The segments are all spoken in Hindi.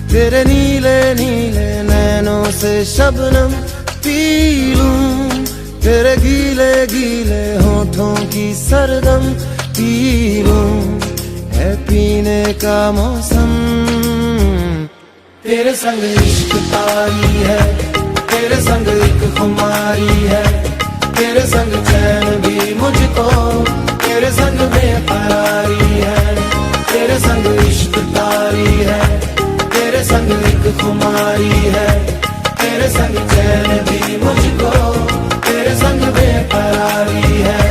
तेरे नीले नीले नैनों से शबनम पी लूं, तेरे गीले गीले होठों की सरगम पी लूं, है पीने का मौसम। तेरे संग इश्क तारी है, तेरे संग एक खुमारी है, तेरे संग चैन भी मुझको, तेरे संग बेकरारी है। तेरे संग इश्क तारी है, तेरे संग एक खुमारी है, तेरे संग चैन भी मुझको, तेरे संग बेकरारी है।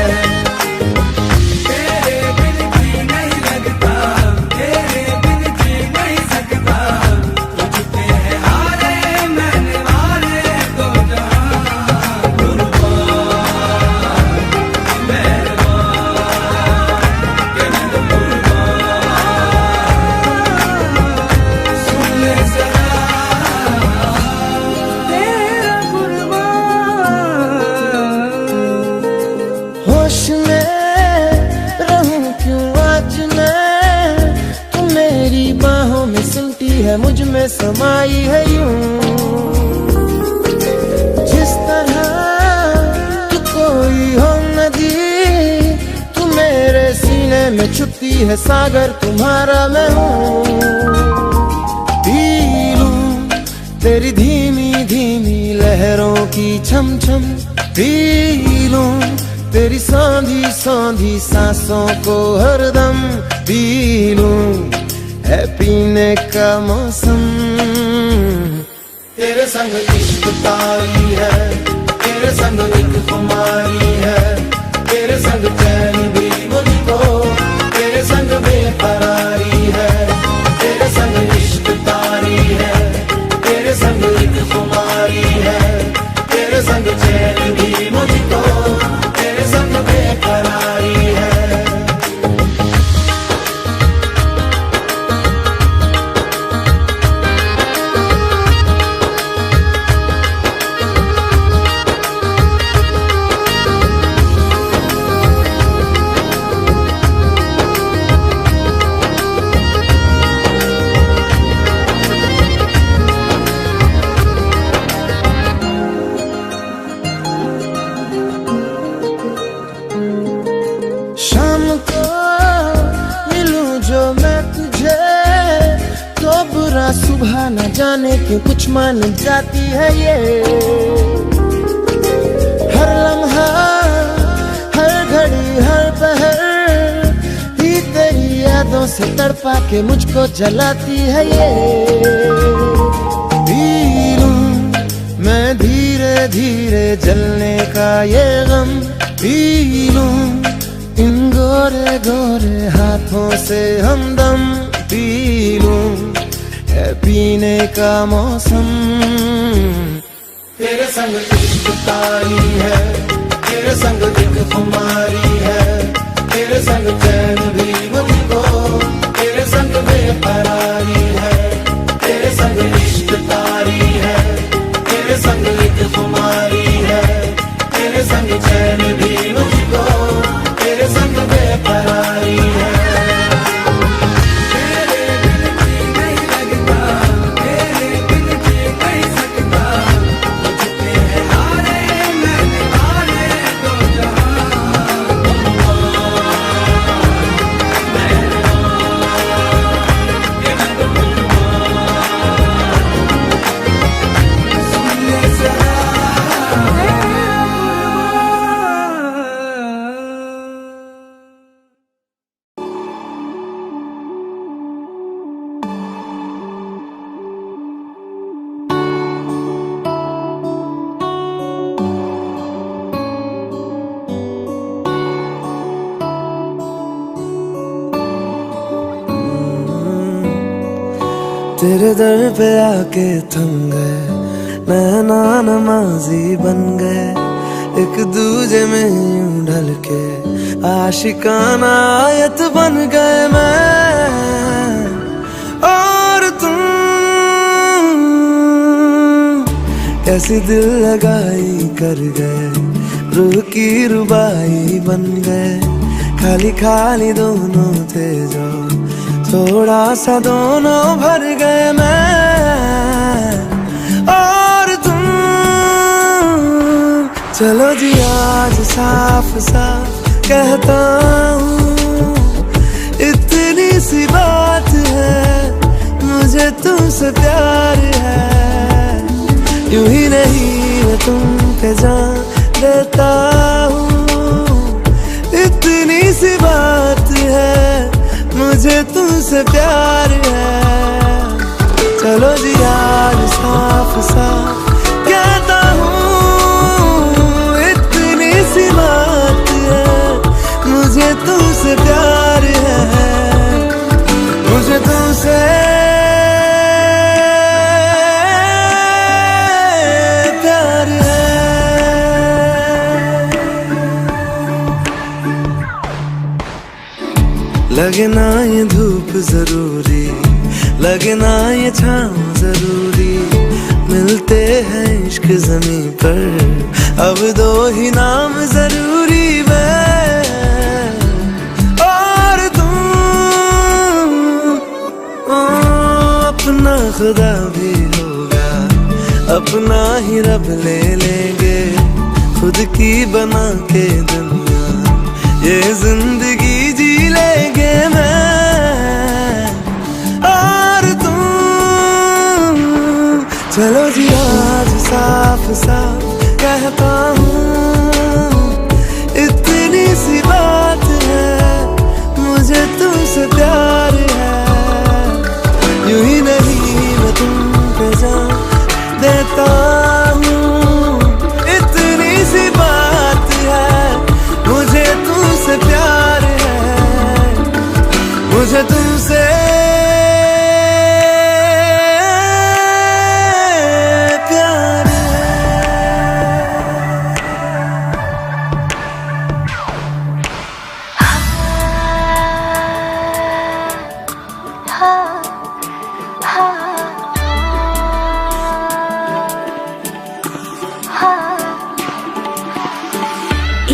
तेरे बिन जी नहीं लगता, तेरे बिन जी नहीं सकता, तुझ पे है हारे मैंने मारे दो जहां। कुर्बान मेहरबान के मैं तो होश में रहूं क्यों आज मैं, तू मेरी बाहों में सिमटी है, मुझ में समाई है यूं। जिस तरह तू कोई हो नदी, तू मेरे सीने में छुपती है सागर, तुम्हारा मैं हूँ। पी लूं तेरी धीमी धीमी लहरों की छम छम, पी लूं तेरी सांधी सांधी सांसों को हरदम, पी लूं है पीने का मौसम। तेरे संग इश्क तारी है, तेरे संग एक खुमारी है, तेरे संग चैन भी मुझको, तेरे संग बेकरारी है। तेरे संग इश्क तारी है, तेरे संग एक खुमारी है, तेरे संग चैन भी मुझको, तेरे संग बेकरारी है। शाम को मिलूं जो मैं तुझे, तो बुरा सुबह न जाने क्यों कुछ मान जाती है ये। हर लम्हा हर घड़ी हर पहर ही तेरी यादों से तड़पा के मुझको जलाती है ये। पी लूं मैं धीरे धीरे जलने का ये गम, पी लूं इन गोरे गोरे हाथों से हमदम, पी लूं है पीने का मौसम। तेरे संग इश्क तारी है, तेरे संग एक खुमारी है, तेरे संग चैन भी मुझको, तेरे संग बेकरारी है। तेरे संग इश्क तारी है, तेरे संग एक खुमारी है, तेरे संग चैन भी मुझको, तेरे संग बेकरारी है। तेरे बिन जी नहीं लगता, तेरे बिन जी नहीं सकता, तुझ पे है हारे मैंने मारे दो जहां। तेरे दर पे आके थम गए, नैना नमाजी बन गए, एक दूजे में यूं ढल के आशिकाना आयत बन गए मैं और तुम। कैसी दिल लगाई कर गए, रूह की रुबाई बन गए, खाली खाली दोनों थे जो थोड़ा सा दोनों भर गए मैं और तुम। चलो जी आज साफ साफ कहता हूँ, इतनी सी बात है, मुझे तुमसे प्यार है। यूं ही नहीं मैं तुम पे जान देता हूँ, इतनी सी बात है, मुझे तुमसे प्यार है। चलो जी आज साफ साफ कहता हूँ, इतनी सी बात है, मुझे तुमसे प्यार है, मुझे तुमसे प्यार है। लगे ना ये धूप जरूरी, लगे ना ये छाँव जरूरी, मिलते हैं इश्क ज़मीं पर, अब दो ही नाम जरूरी मैं और तुम। अपना खुदा भी होगा, अपना ही रब ले लेंगे, खुद की बना के दुनिया ये जिंदगी जी लेंगे मैं और तुम। चलो जी आज साफ साफ कहता हूँ, इतनी सी बात है, मुझे तुमसे प्यार है। यूं ही नहीं मैं तुम पे जान देता हूँ, इतनी सी बात है, मुझे तुमसे प्यार है, मुझे तुमसे प्यार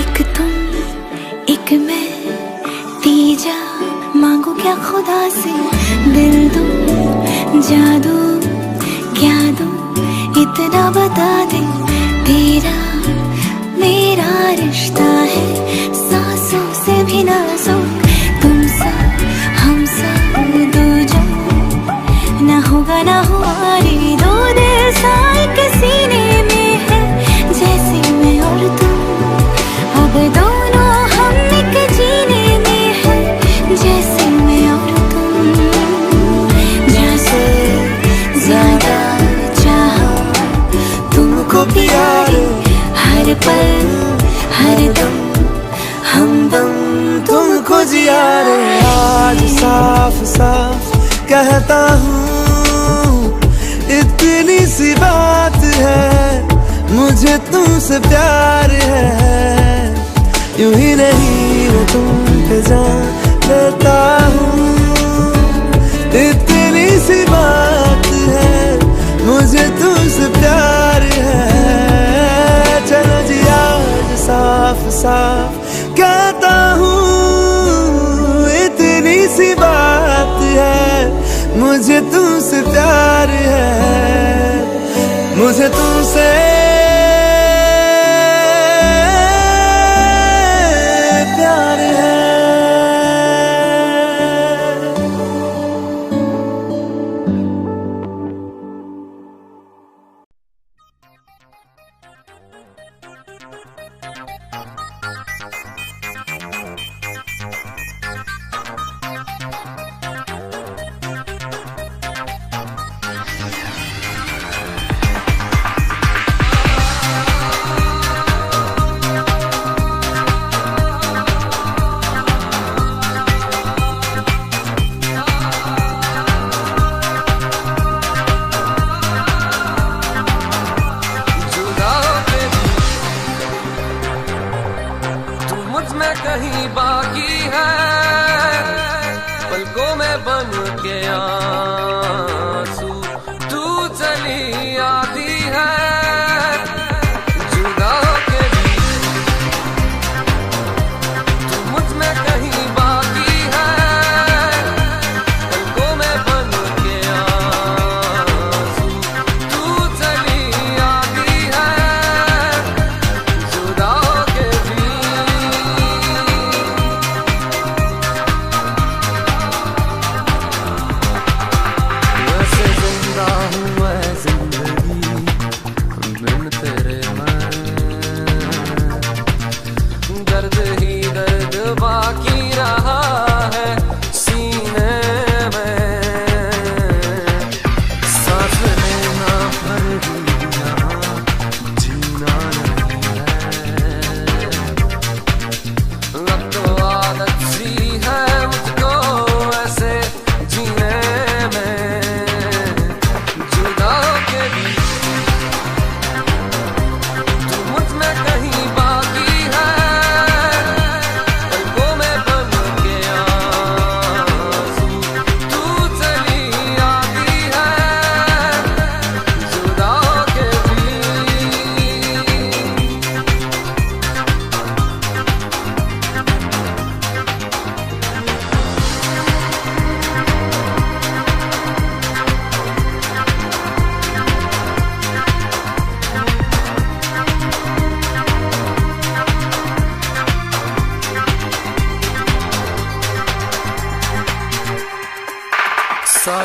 एक तुम एक मैं, तीजा मांगू क्या खुदा से, दिल दूं जादू क्या दूं, इतना बता दे, तेरा मेरा रिश्ता है सांसों से भी नाजुक, तुम सा हम सा दो जो ना होगा ना हमारे दो दिल साए के सीने में है, जैसे मैं और तुम अब दोनों हम एक जीने में है, जैसे मैं और तुम। जैसे ज्यादा चाहा तुमको प्यारे, हर पल हर दम हमदम तुमको जिया रे। आज साफ साफ कहता हूँ, इतनी सी बात है, मुझे तुमसे प्यार है। यूं ही नहीं मैं तुम पे जान देता हूँ, इतनी सी बात है, मुझे तुमसे प्यार है। चलो जी आज साफ साफ कहता हूँ, इतनी सी बात है, मुझे तुमसे प्यार है, मुझे तुमसे प्यार है।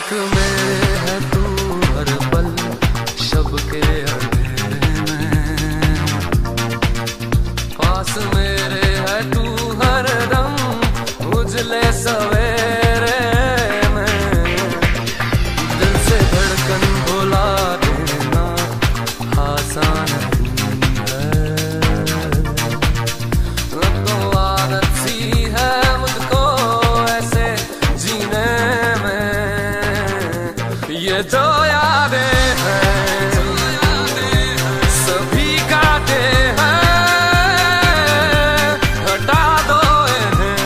पाक मेरे है तू हर पल शब के अंधेरे में, पास मेरे है तू हर दम उजले सवेरे में। दिल से धड़कन भुला देना आसान है, तो आदत सी है मुझको ऐसे जीने में। ये जो यादें हैं सभी काटे हैं, हटा दो इन्हें,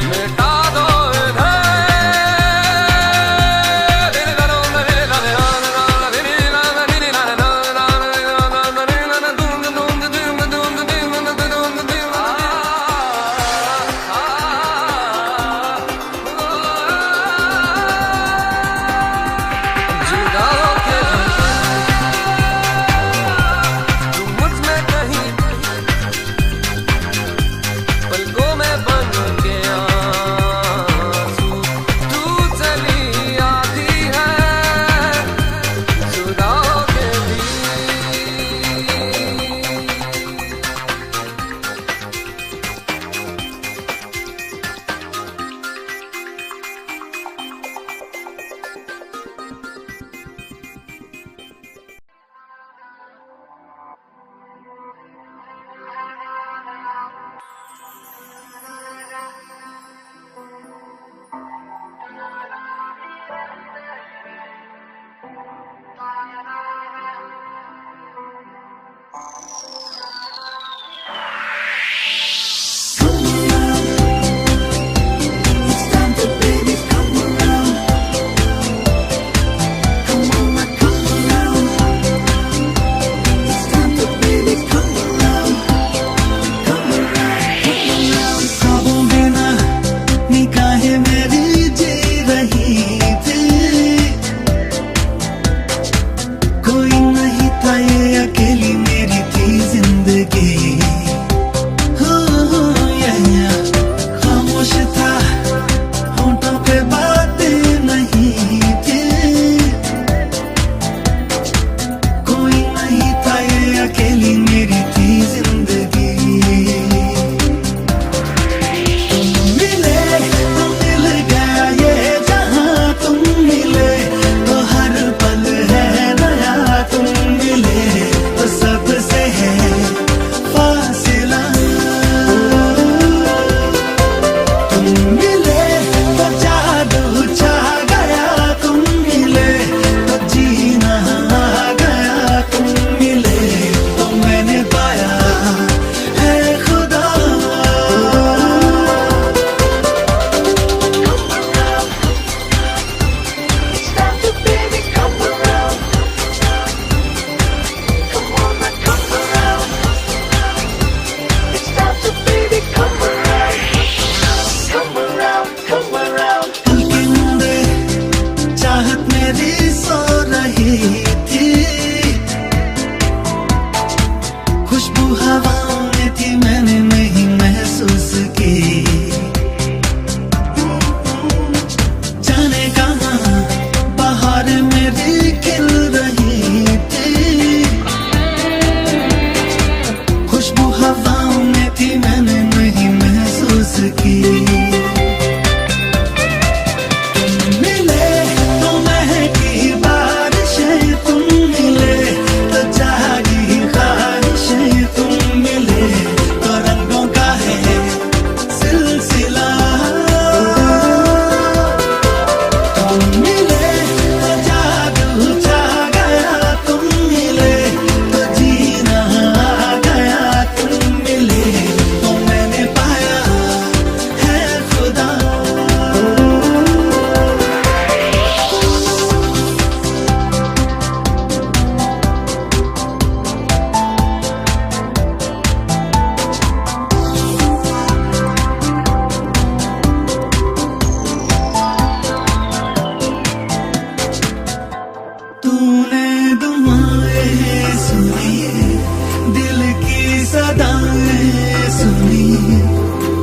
मिटा दो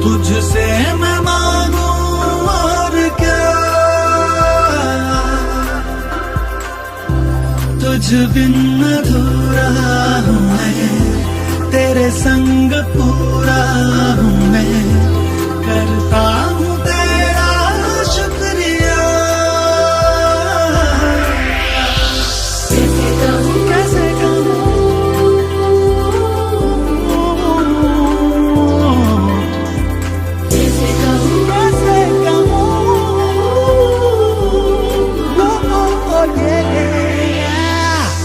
तुझसे मैं मांगू और क्या। तुझ बिन अधूरा हूँ मैं, तेरे संग पूरा हूँ मैं, करता हूँ तेरा शुक्रिया। कैसे कहूँ कैसे कहूँ, कैसे कहूँ कैसे कहूँ,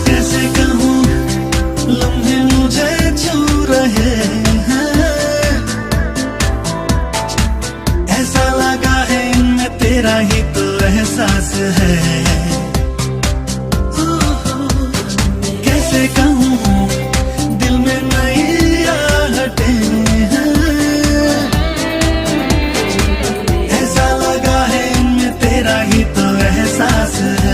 कैसे कहूँ लम्हे मुझे छू रहे हैं, ऐसा लगा है इनमें तेरा ही तो एहसास है। कैसे कहूँ दिल में नई आहटें हैं, ऐसा लगा है इनमें तेरा ही तो एहसास है।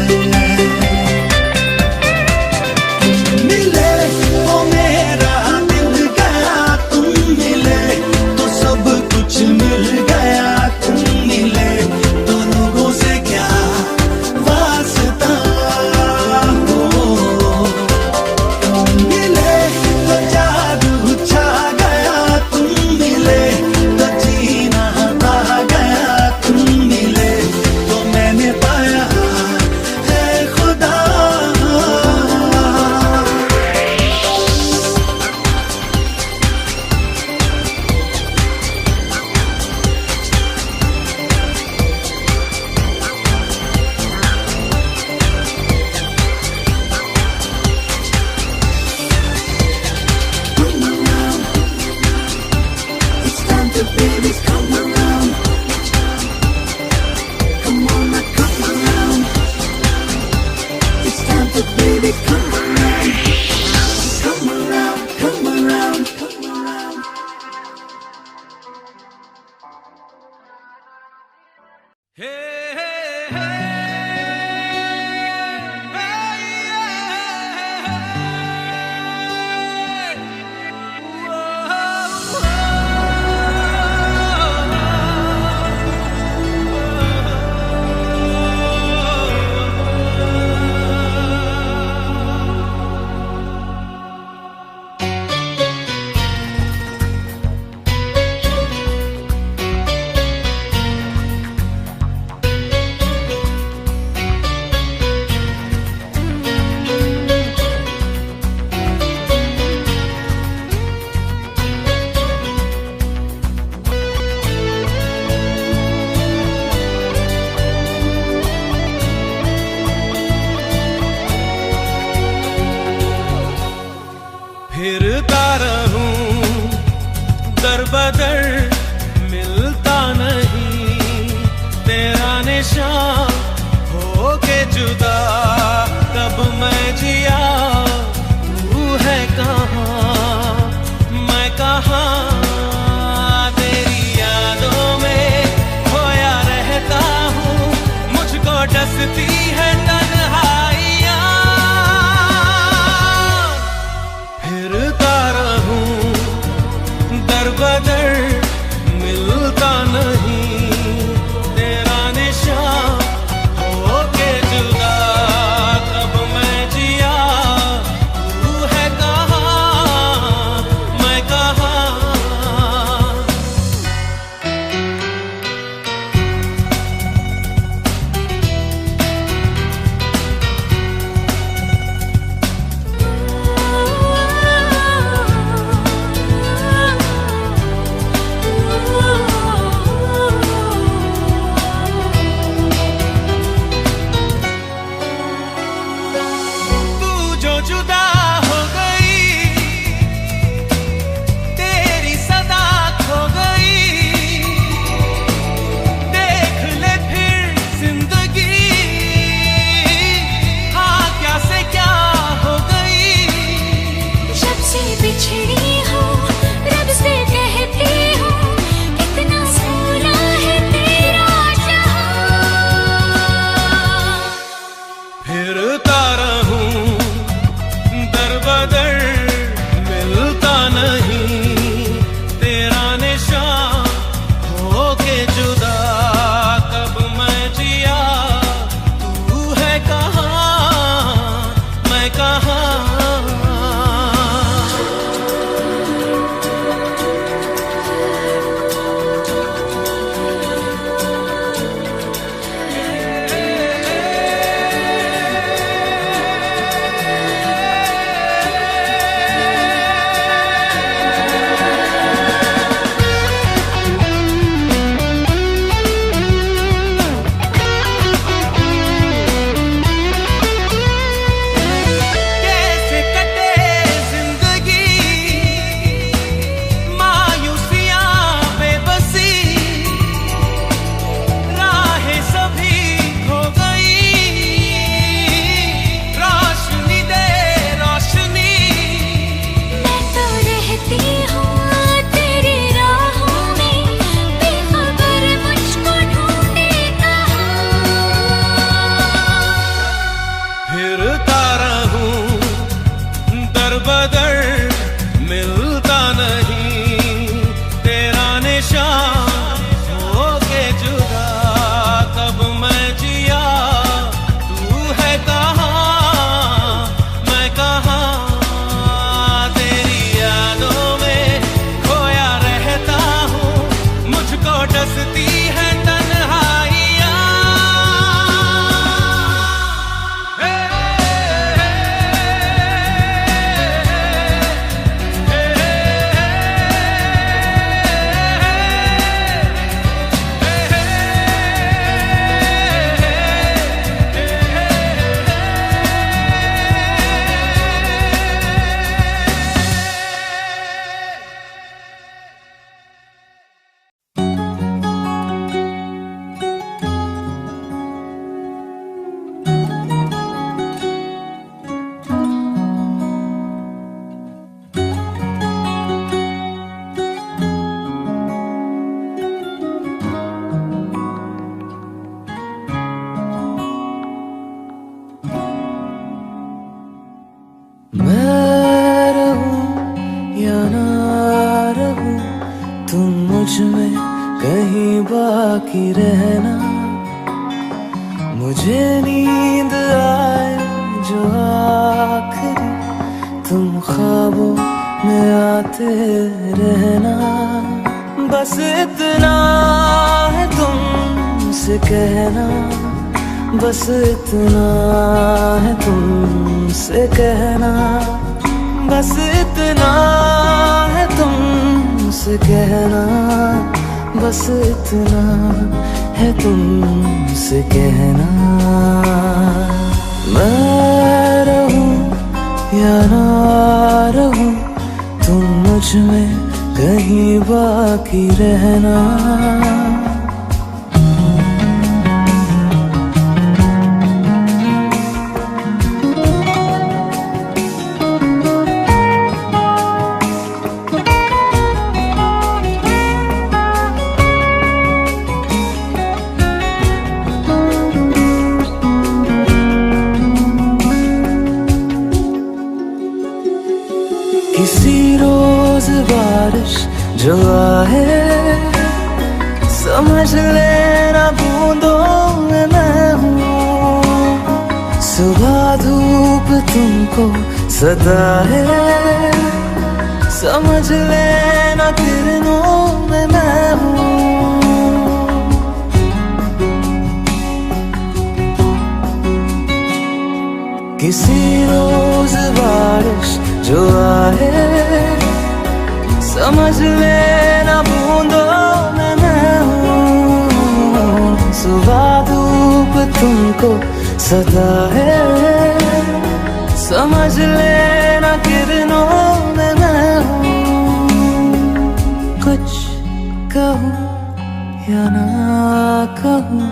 मिले तो मेरा दिल गया, तुम मिले तो सब कुछ मिल गया, तुम मिले तो लोगों से क्या वास्ता हो, तुम मिले तो जादू छा गया, तुम मिले तो जीना आ गया, तुम मिले तो मैंने पाया है खुदा। It's time to babies come around. Come on now, come around. It's time to babies come around. Come around, come around, come around. फिरता रहूं दर बदर, मिलता नहीं तेरा निशान, हो के जुदा कब मैं जिया, तू है कहाँ मैं कहाँ, तेरी यादों में खोया रहता हूँ, मुझको डसती है तन्हाइयाँ। फिरता रहूं दर बदर, मिलता नहीं तेरा निशान, हो के जुदा कब मैं जिया, तू है कहाँ मैं कहाँ। कहाँ। कहीं बाकी रहना, मुझे नींद आए जो आखिरी, तुम ख्वाबों में आते रहना। बस इतना है तुमसे कहना, बस इतना है तुमसे कहना, बस इतना है तुमसे कहना, बस इतना है तुमसे कहना। मैं रहूं या ना रहूं, तुम मुझ में कहीं बाकी रहना। किसी रोज बारिश जो आए, समझ लेना बूंदों में मैं हूँ। सुबह धूप तुमको सदा है, समझ लेना किरणों में मैं हूँ। किसी रोज बारिश जो आए, समझ लेना बूंदों में मैं हूँ। सुबह धूप तुमको सदा है, समझ लेना किरणों में मैं हूँ। कुछ कहूँ या ना कहूँ,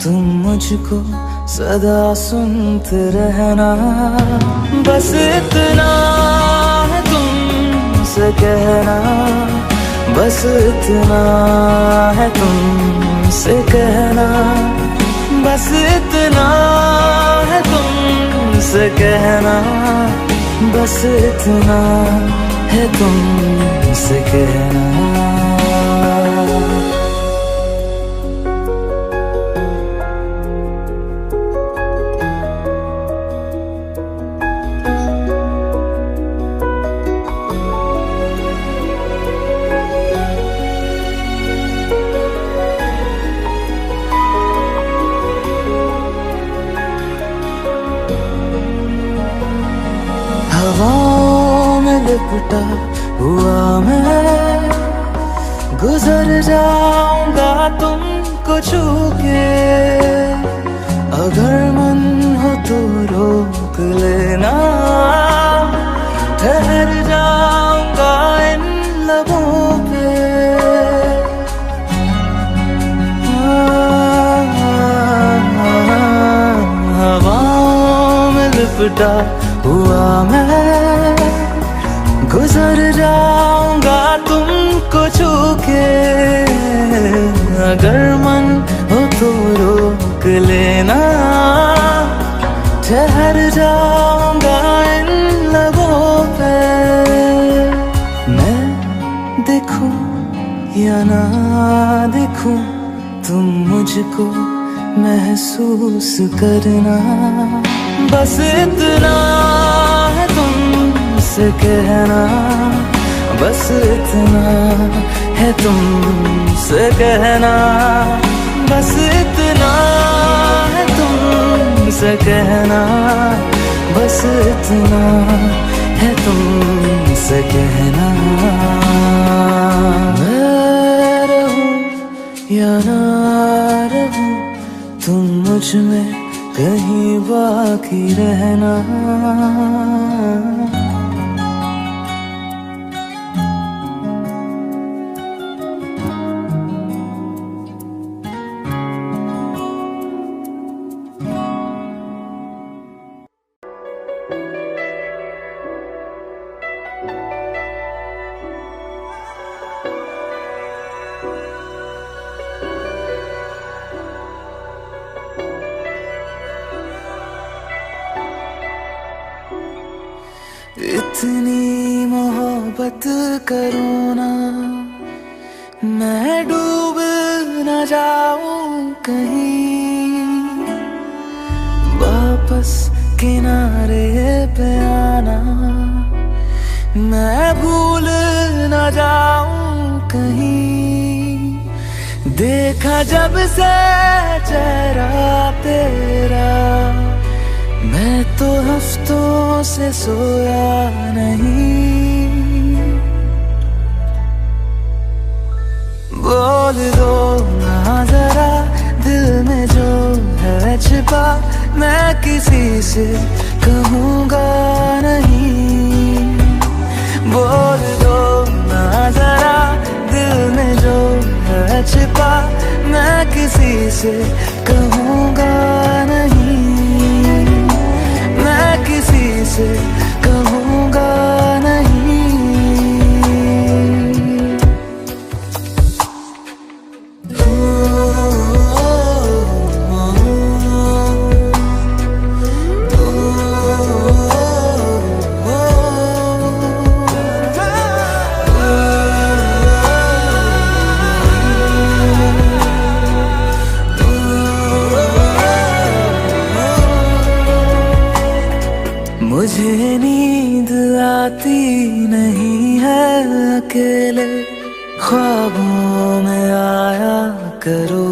तुम मुझको सदा सुनते रहना। बस इतना है तुमसे कहना, बस इतना है तुमसे कहना, बस इतना है तुमसे कहना, बस इतना है तुमसे कहना। लिपटा हुआ मैं, गुजर जाऊंगा तुमको छू के। अगर मन हो तो रोक लेना, ठहर जाऊंगा इन लबों पे। हवाओं में लिपटा हुआ मैं, गुजर जाऊंगा तुमको छू के। अगर मन हो तो रोक लेना, ठहर जाऊंगा इन लबों पे। मैं देखूं या ना देखूं, तुम मुझको महसूस करना। बस इतना है तुमसे कहना, बस इतना है तुमसे कहना। बस इतना है तुमसे कहना, बस इतना है तुमसे कहना। मैं रहूं या ना रहूं, तुम मुझ में कहीं बाकी रहना। इतनी मोहब्बत करो ना, मैं डूब न जाऊं कहीं। वापस किनारे पे आना, मैं भूल न जाऊं कहीं। देखा जब से चेहरा तेरा, मैं तो हफ्तों से सोया नहीं। बोल दो ना जरा दिल में जो है छिपा, मैं किसी से कहूँगा नहीं। बोल दो ना जरा दिल में जो है छिपा, मैं किसी से कहूँगा नहीं। मैं किसी से कहूँगा नहीं। मुझे नींद आती नहीं है अकेले, ख्वाबों में आया करो।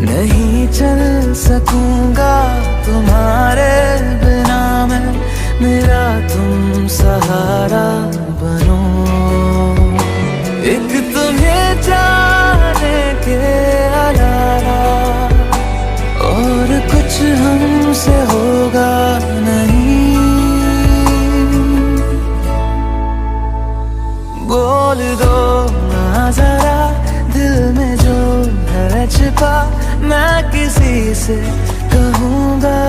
नहीं चल सकूंगा तुम्हारे बिना मैं, मेरा तुम सहारा बनो। एक तुम्हें जाने के अलावा और कुछ हमसे होगा नहीं। बोल दो ना जरा दिल में जो है छिपा, मैं किसी से कहूँगा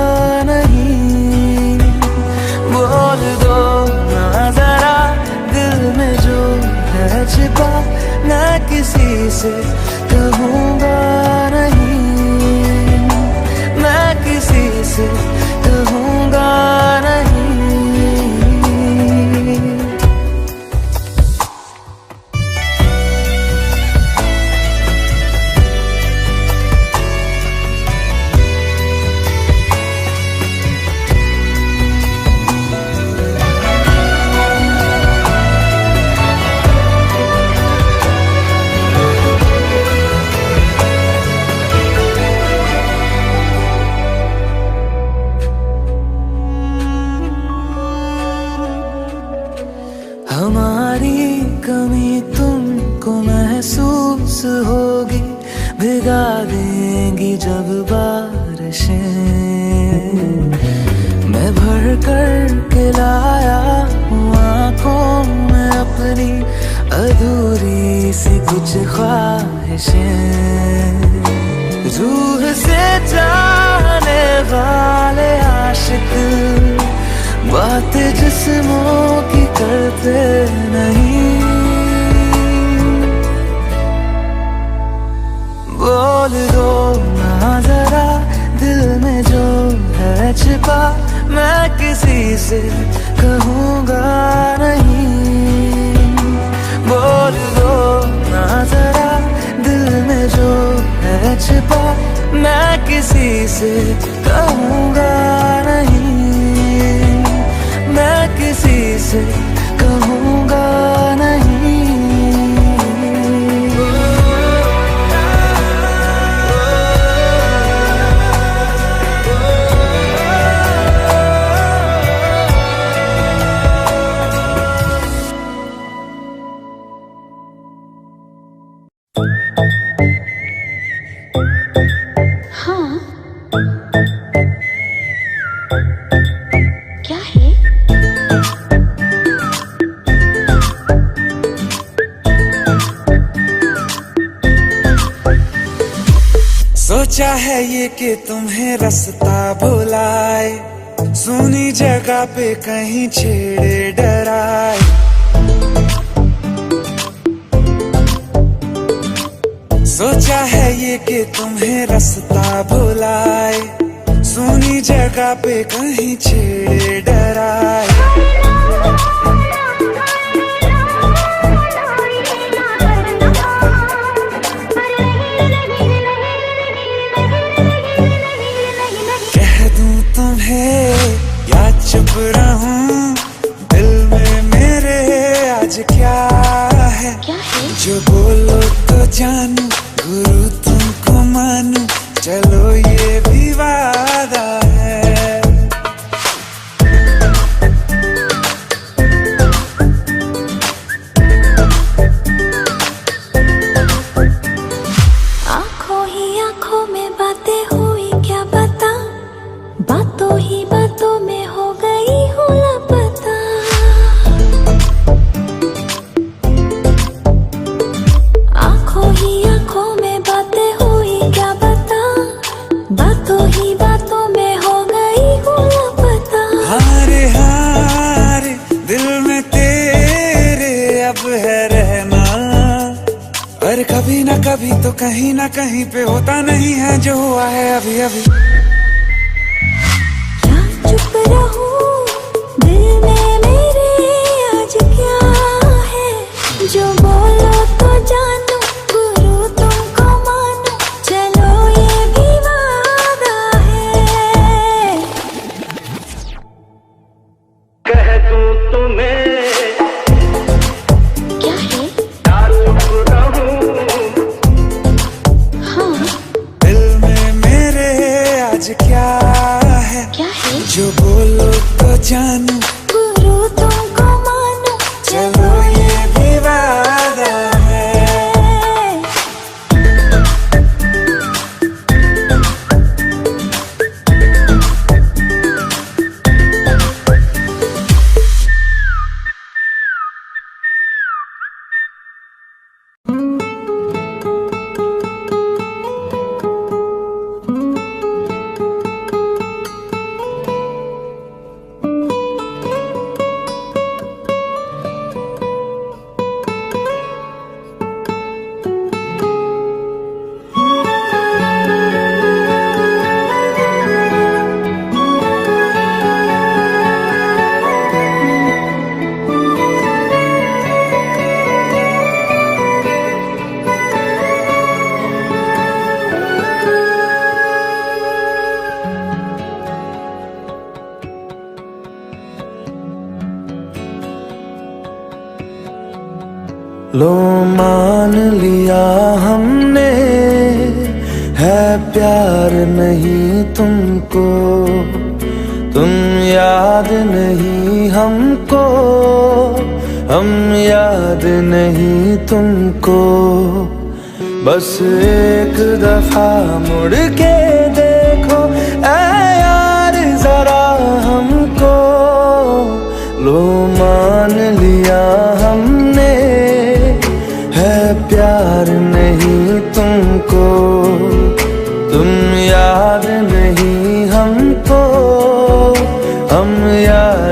नहीं। बोल दो ना जरा दिल में जो है छिपा, मैं किसी से कहूँगा नहीं। मैं किसी से कहूँगा नहीं। अब बारिशें मैं भर कर के लाया हूँ आँखों में अपनी अधूरी सी कुछ ख्वाहिशें। रूह से जाने वाले आशिक बातें जिस्मों की करते नहीं। बोल दो ना जरा दिल में जो है छिपा, मैं किसी से कहूँगा नहीं। बोल दो ना जरा दिल में जो है छिपा, मैं किसी से कहूँगा नहीं। मैं किसी से कहूँगा नहीं। हाँ, क्या है? सोचा है ये कि तुम्हें रास्ता भुलाए, सुनी जगह पे कहीं छेड़े डराए। सोचा है ये कि तुम्हें रास्ता भुलाए, सुनी जगह पे कहीं छेड़े डराए। कह दूं तुम्हें या चुप रहूं, दिल में मेरे आज क्या है? क्या है? जो बोलो तो जानू, गुरु तुमको मानू, चलो ये भी वादा है। आँखों ही आँखों में बातें हुई क्या बता, बातों ही बातों में हो गई हूँ लापता। आँखों ही आँखों में बातें हुई क्या बता, बातों ही बातों में हो गई हूँ लापता। हारे हारे दिल में तेरे अब है रहना, पर कभी ना कभी तो कहीं ना कहीं पे होता नहीं है जो हुआ है अभी अभी। क्या चुप रहूं, दिल में मेरे आज क्या है? जो बोलो तो जानू, गुरु तुमको मानू, चलो ये भी वादा है। कह दूं तुम्हें क्या है? या चुप रहूं, हाँ, दिल में मेरे आज क्या है? क्या है? जो बोलो तो जानू, गुरु तुमको मानू, चलो ये भी वादा है। लो मान लिया हमने है प्यार नहीं तुमको, तुम याद नहीं हमको, हम याद नहीं तुमको। बस एक दफा मुड़ के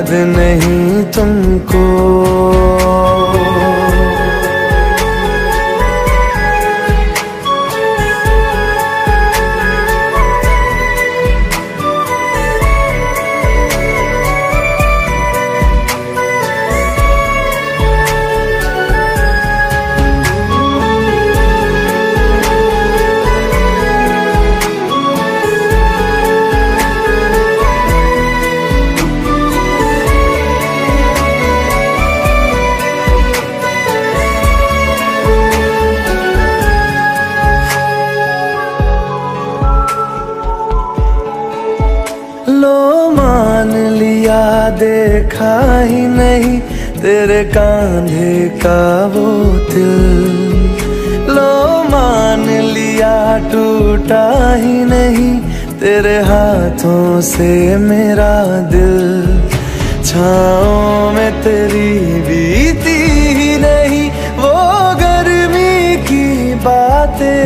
याद नहीं तुमको। लो मान लिया देखा ही नहीं तेरे कांधे का वो दिल। लो मान लिया टूटा ही नहीं तेरे हाथों से मेरा दिल। छाँव में तेरी बीती ही नहीं वो गर्मी की बातें।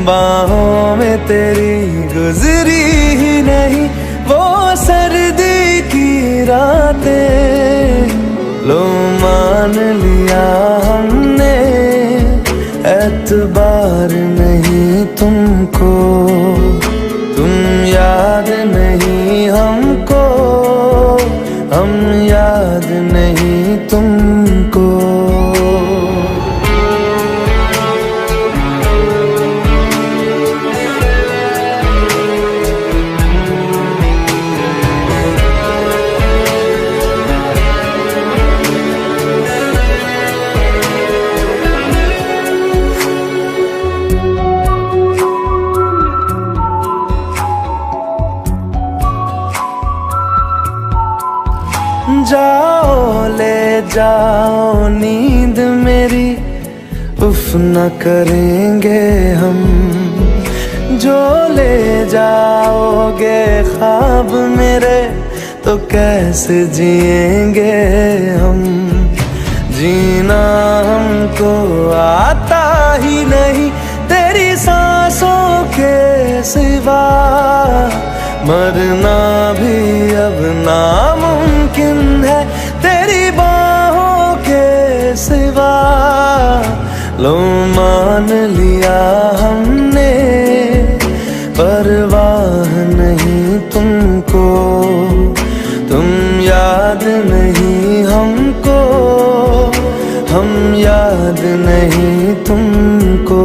बाहों में तेरी गुजरी ही नहीं वो सर्दी की रातें। लो मान लिया हमने एतबार नहीं तुमको। तुम याद नहीं हमको, हम याद नहीं तुमको। जाओ ले जाओ नींद मेरी, उफ न करेंगे हम। जो ले जाओगे ख्वाब मेरे तो कैसे जिएंगे हम। जीना हमको आता ही नहीं तेरी सांसों के सिवा। मरना भी अब नामुमकिन है तेरी बाहों के सिवा। लो मान लिया हमने परवाह नहीं तुमको। तुम याद नहीं हमको, हम याद नहीं तुमको।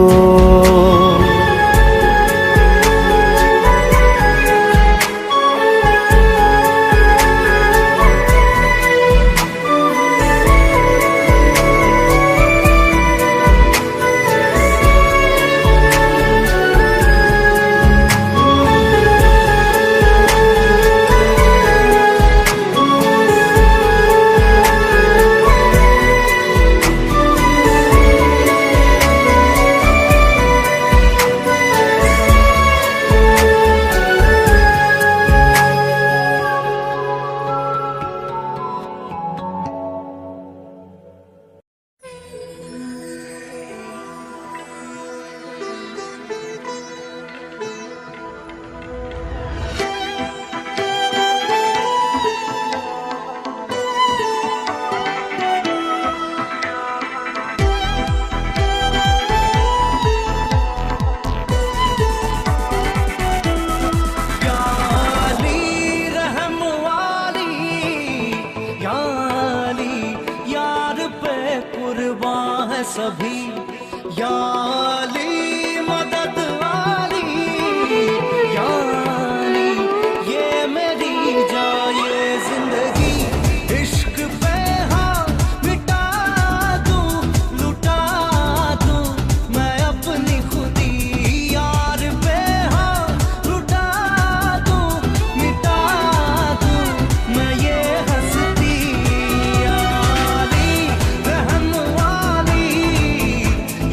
सभी याली मदद वाली याली ये मेरी जाए जिंदगी। इश्क पे हाँ मिटा दूं लुटा दूं मैं अपनी खुदी। यार पे हाँ लुटा दूं मिटा दूं मैं ये हंसती। याली रहम वाली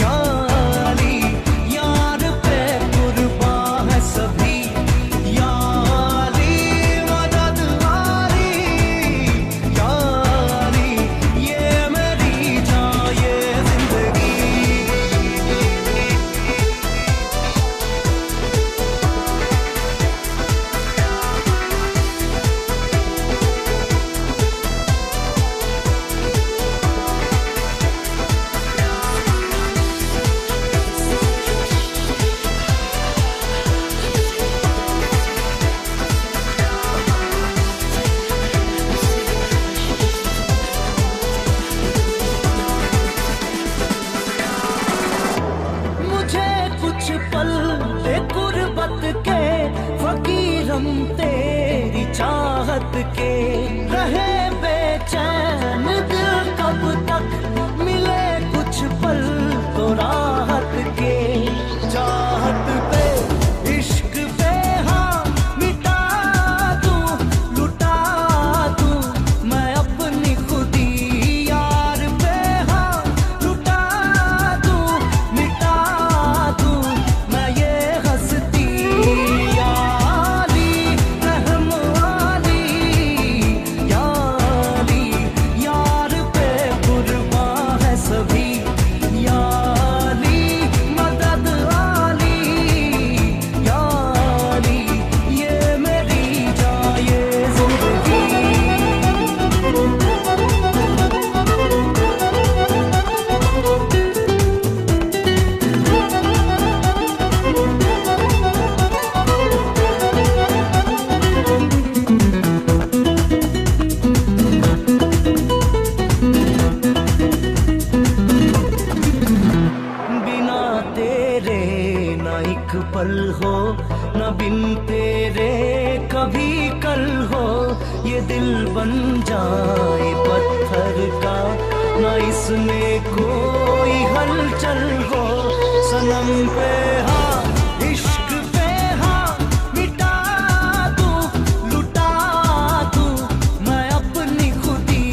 याली जन्म तेरी चाहत के, रहे बेचैन दिल कब तक, मिले कुछ पल तो राहत के। चाहत पे इश्क पे हाँ मिटा दूं, लुटा दूं मैं अपनी खुदी, यार पे हाँ लुटा दूं, मिटा दूं मैं ये हस्ती। याली रहम वाली, याली यार पे कुर्बान है सभी, याली मदद वाली, याली ये मेरी जान ये जिंदगी। बिना तेरे ना एक पल हो, ना बिन तेरे कभी कल हो, ये दिल बन जाए पत्थर का, ना इसमें कोई हलचल हो। सनम पे हाँ इश्क पे हाँ मिटा दूं, लुटा दूं मैं अपनी खुदी,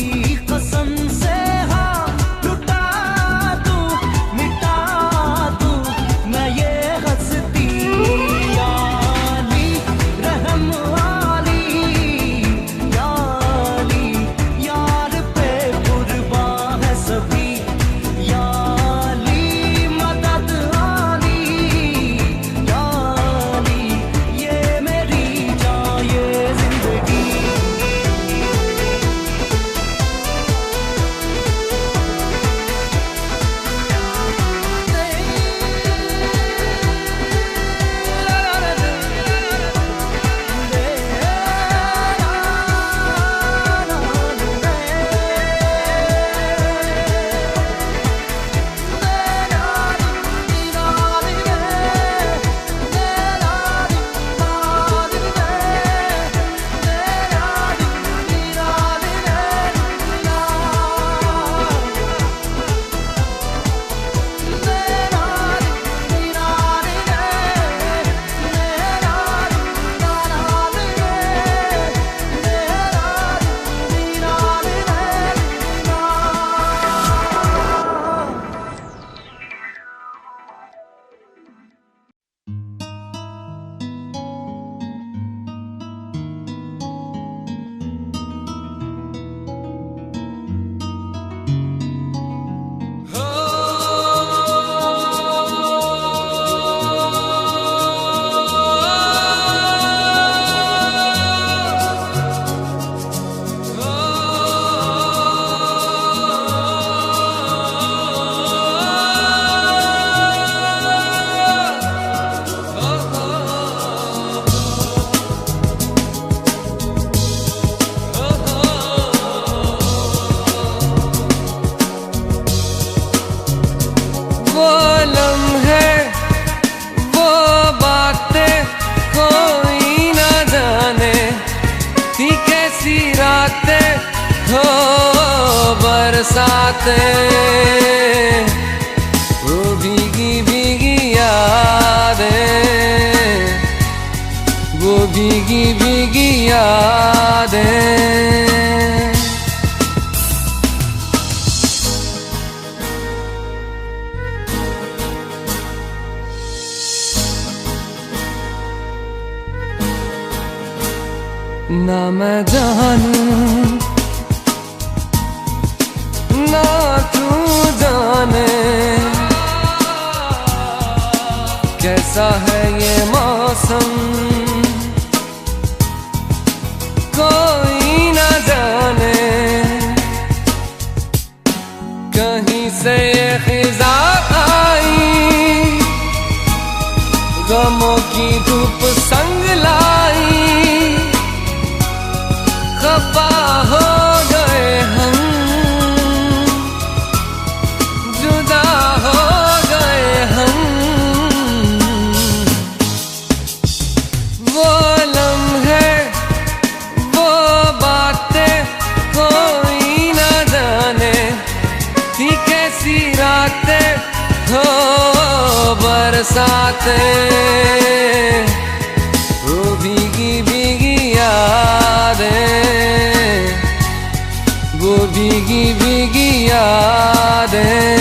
कसम से हाँ लुटा दूं, मिटा दूं मैं ये हस्ती। याली रहम वाली, याली यार पे कुर्बान है सभी, याली मदद वाली, याली ये मेरी जान ये जिंदगी। वो लम्हे वो बातें कोई ना जाने, थी कैसी रातें हो बरसातें, वो भीगी भीगी यादें, वो भीगी भीगी यादें। ना मैं जानूं ना तू जाने, कैसा है ये मौसम कोई ना जाने, कहीं से ये खिजा आई, गमों की धूप संग लाई, खफा हो गए हम, जुदा हो गए हम। बरसातें, वो भीगी भीगी यादें, वो भीगी भीगी यादें।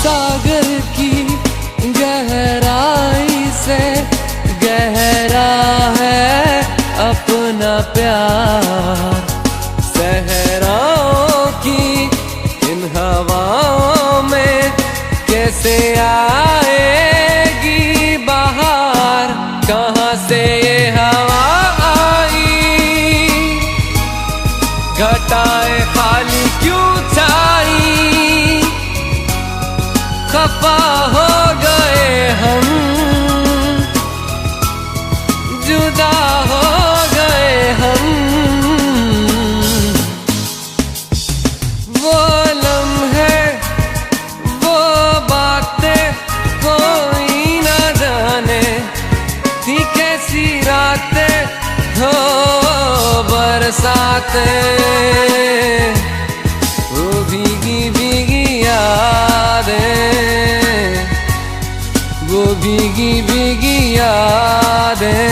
सागर की गहराई से गहरा है अपना प्यार, सहराओं की इन हवाओं में कैसे आएगी बहार। कहाँ से ये हवा आई, घटाएं खाली क्यों छाई, खफा हो गए हम, जुदा हो गए हम। वो लम्हे, वो बातें कोई ना जाने, थी कैसी रातें हो बरसातें, वो भीगी भीगी यादें, वो भीगी भीगी यादें।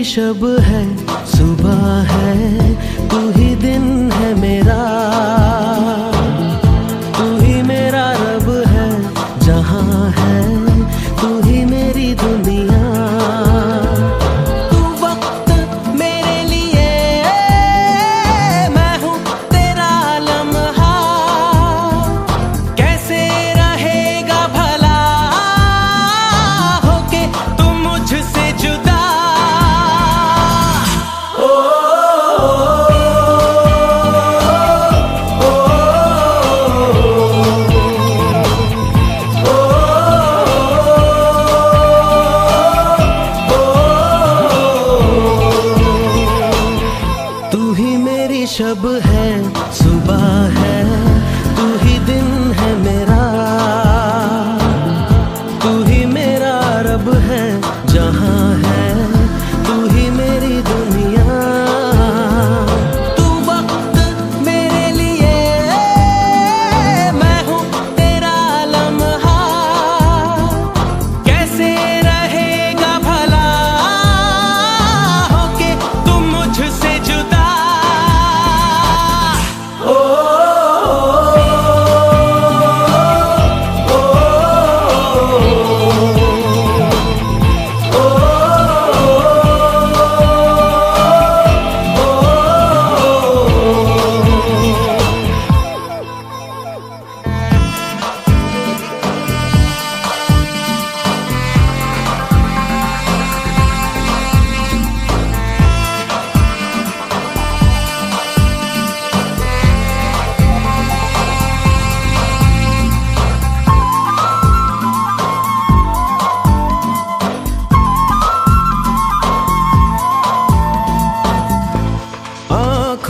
शब है सुबह है, तू ही दिन है मेरा, तू ही मेरा रब है जहां है, तू ही मेरी दुनिया। तू वक्त मेरे लिए, मैं हूँ तेरा लम्हा, कैसे रहेगा भला होके तू मुझसे जुदा। Oh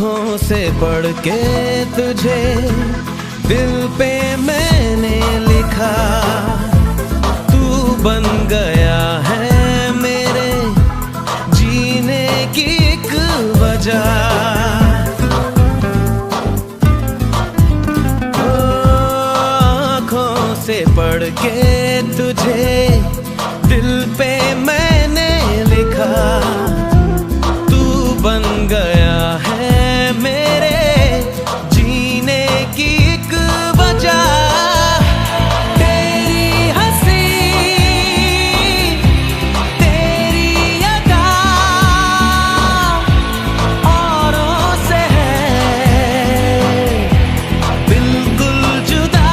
आँखों से पढ़ के तुझे दिल पे मैंने लिखा, तू बन गया है मेरे जीने की एक वजह। आँखों से पढ़ के तुझे दिल पे मैंने लिखा, तू बन गया है मेरे जीने की एक वजह। तेरी हंसी तेरी अदा औरों से है बिल्कुल जुदा।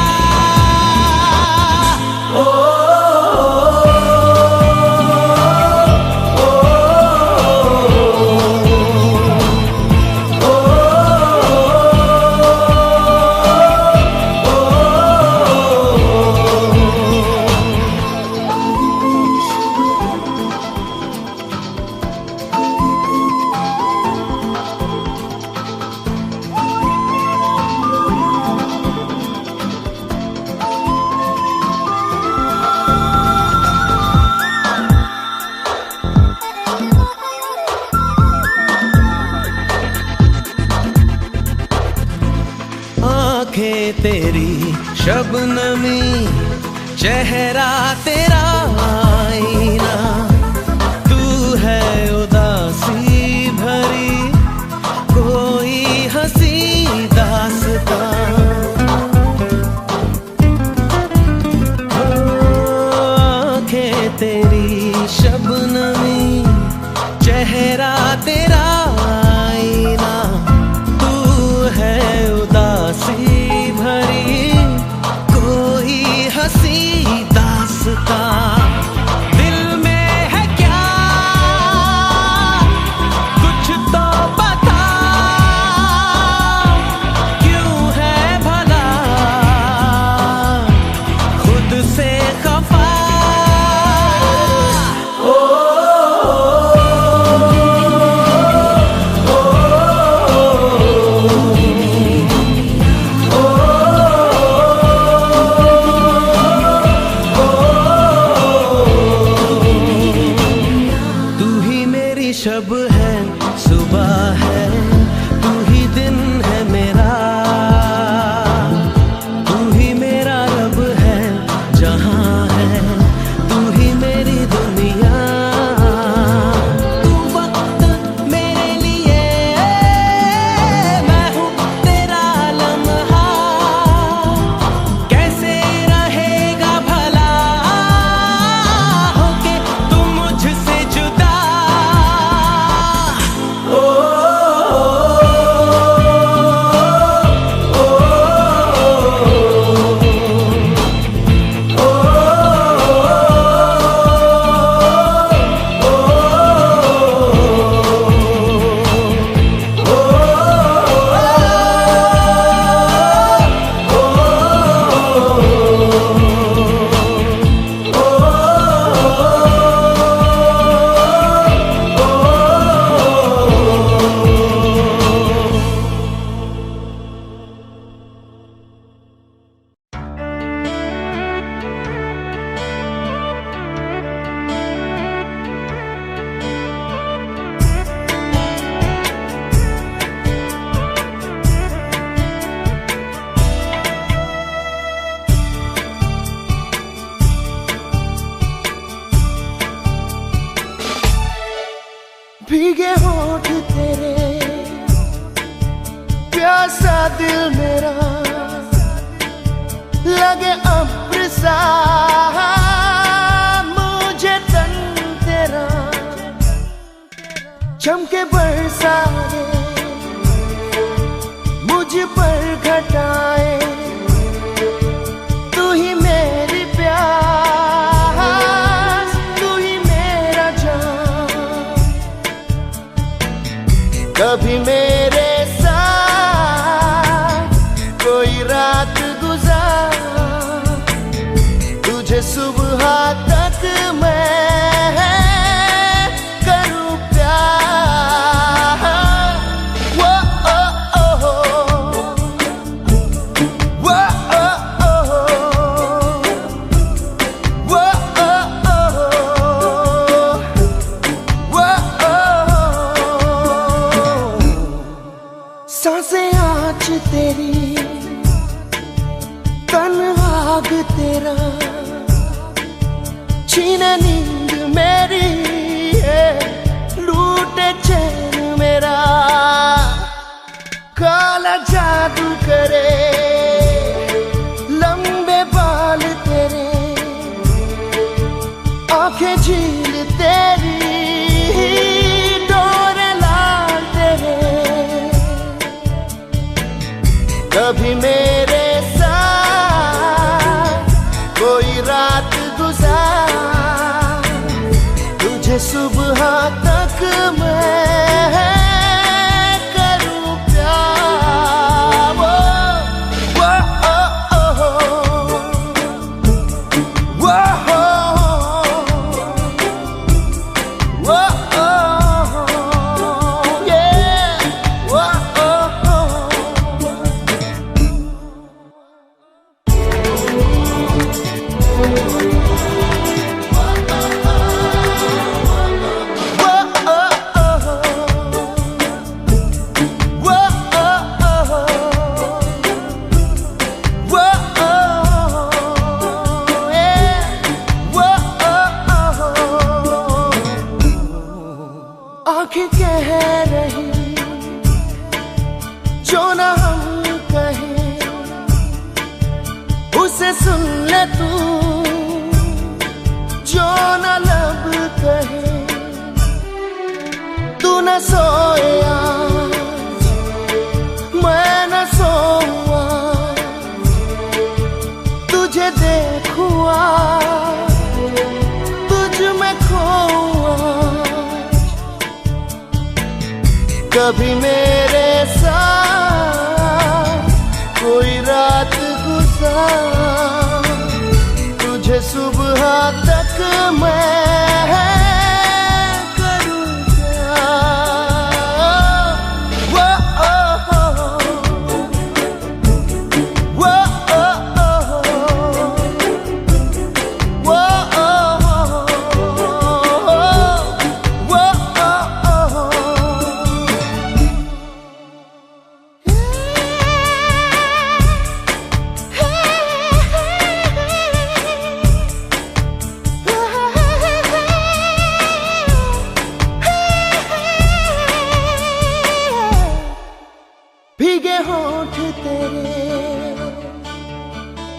आँखें तेरी शबनमी, चेहरा तेरा आईना, तू है उदासी भरी कोई हंसी दास्तां। आँखें तेरी शबनमी, चेहरा तेरा आईना, तू है उदासी भरी कोई हंसी दास्तां। दिल में है क्या कुछ तो बता, क्यों है भला खुद से खफा। शब है सुबह है, तू ही दिन है मेरा, तू ही मेरा रब है जहां है, तू ही मेरी दुनिया। तू वक्त मेरे लिए, मैं हूँ तेरा लम्हा, कैसे रहेगा भला होके तू मुझसे जुदा। भीगे होठ तेरे, प्यासा दिल मेरा, लगे अब्र सा मुझे तन तेरा, चमके बरसाए मुझ पर घटाए, तू ही मेरी प्यास, तू ही मेरा जान। कभी मेरे साथ कोई रात गुजार, तुझे सुबह तक मैं करूं प्यार। वो सांसें आँच तेरी, तन आग तेरा, छीने नींद मेरी, लूटे चैन मेरा, काला जादू करे लंबे बाल तेरे, आंखें झील तेरी, डोरे लाल तेरे, कभी मेरे साथ कोई रात गुजार, तुझे सुबह तक मैं करूं प्यार। वो, आंखें कह रही जो ना हम कहें, उसे सुन ले तू, जो ना लब कहे, तू न सोए आज, मैं न सोऊं आज, तुझे देखूं आज, तुझ में खोऊं आज, कभी मेरे साथ कोई रात गुजार, तुझे सुबह तक मैं करूं प्यार। वो, वो, भीगे होंठ तेरे,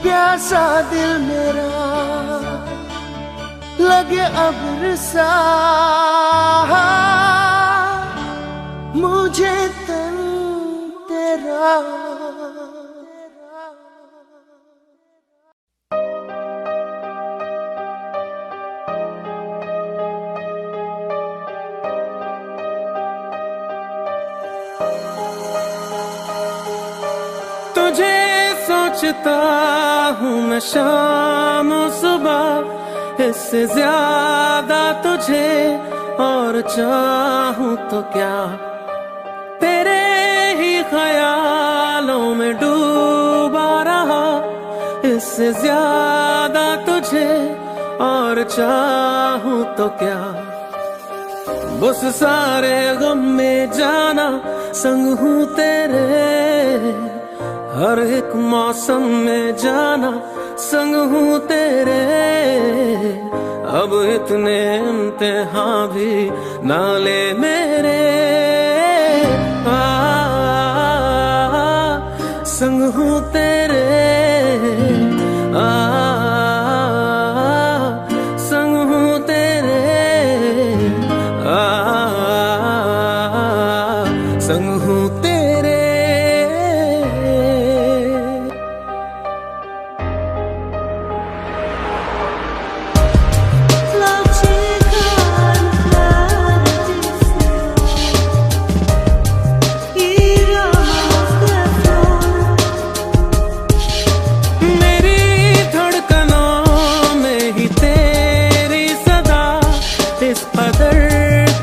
प्यासा दिल मेरा, लगे अब्र सा मुझे तन तेरा। तुझे सोचता हूँ मैं शाम सुबह, इससे ज्यादा तुझे और चाहूँ तो क्या, तेरे ही ख्यालों में डूबा रहा, इससे ज्यादा तुझे और चाहूँ तो क्या, बस सारे गम में जाना संग हूँ तेरे, हर एक मौसम में जाना संग हूँ तेरे, अब इतने इम्तिहान भी ना ले मेरे, संग हूँ तेरे, संग हूँ तेरे, संग हूँ तेरे। इस कदर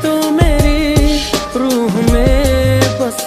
तू मेरी रूह में बस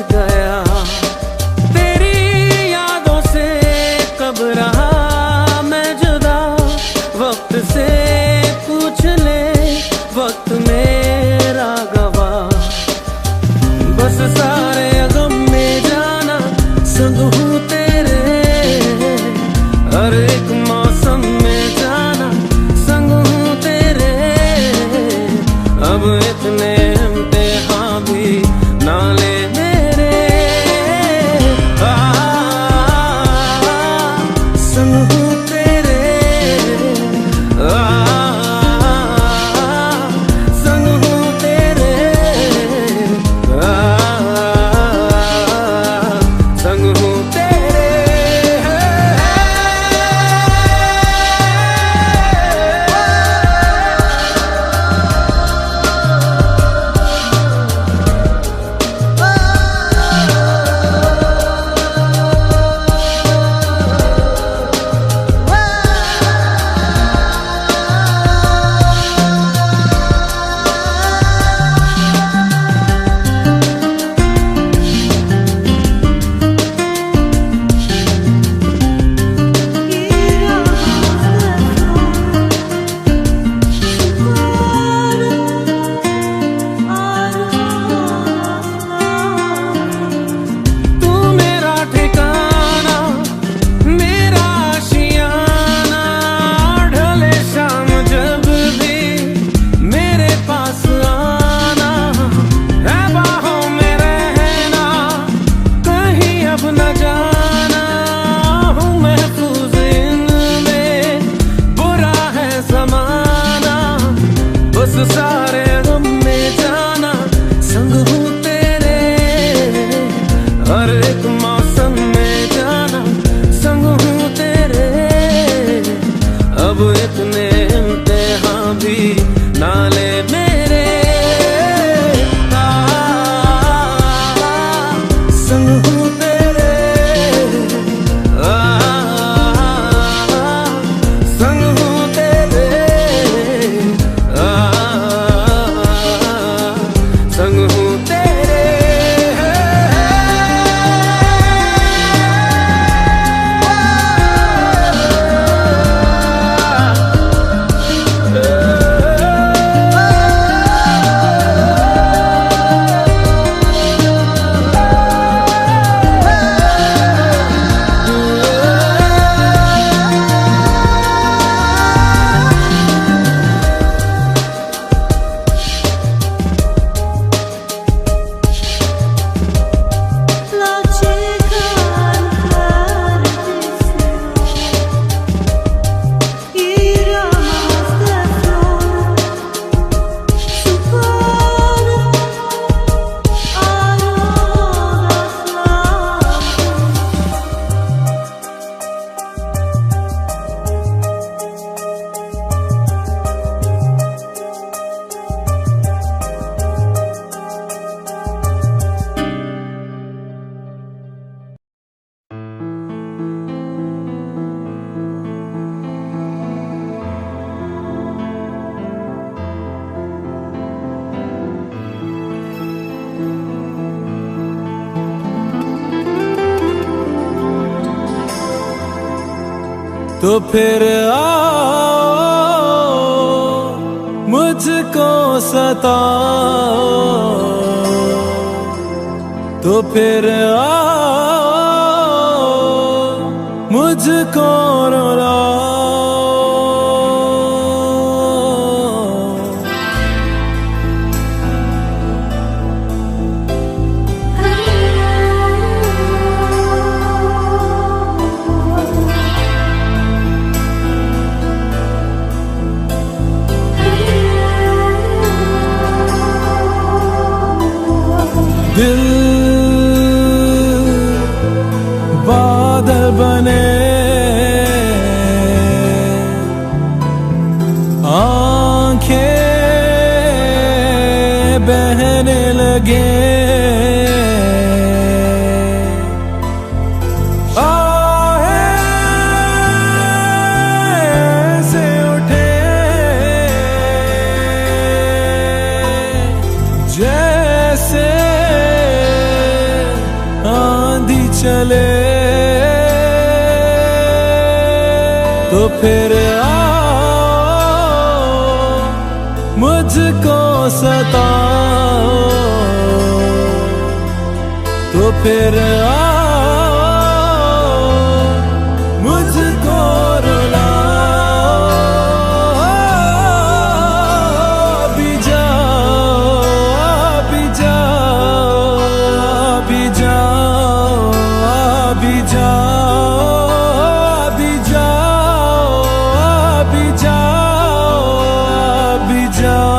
तो फिर आओ मुझको सताओ, तो फिर आओ मुझको रुलाओ। दिल बादल बने, आंखें बहने लगे, आहें से उठे जैसे आंधी चले, तो फिर आओ मुझको सताओ, तो फिर आओ मुझको रुलाओ। भी जाओ, भी जाओ, भी जाओ, भी जाओ, भी जाओ, भी जाओ, भी जाओ।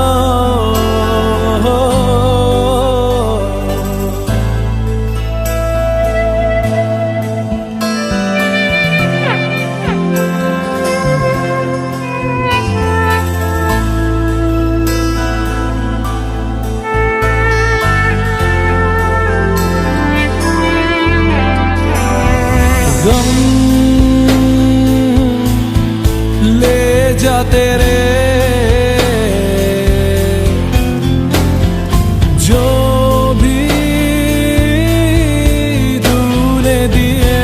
गम ले जा तेरे जो भी तूने दिए,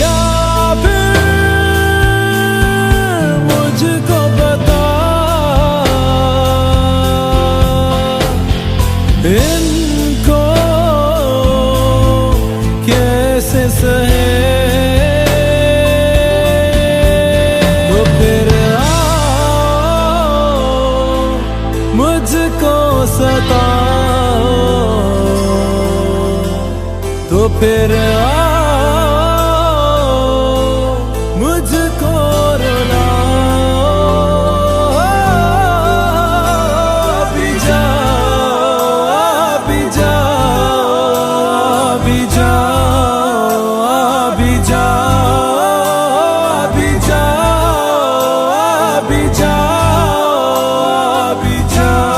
या फिर मुझको बता इनको कैसे सहे। तो फिर आओ मुझको सताओ, तो फिर आओ मुझको रुलाओ। भी जाओ, भी जाओ, भी जाओ, भी जाओ, भी जाओ, भी जाओ, भी जाओ।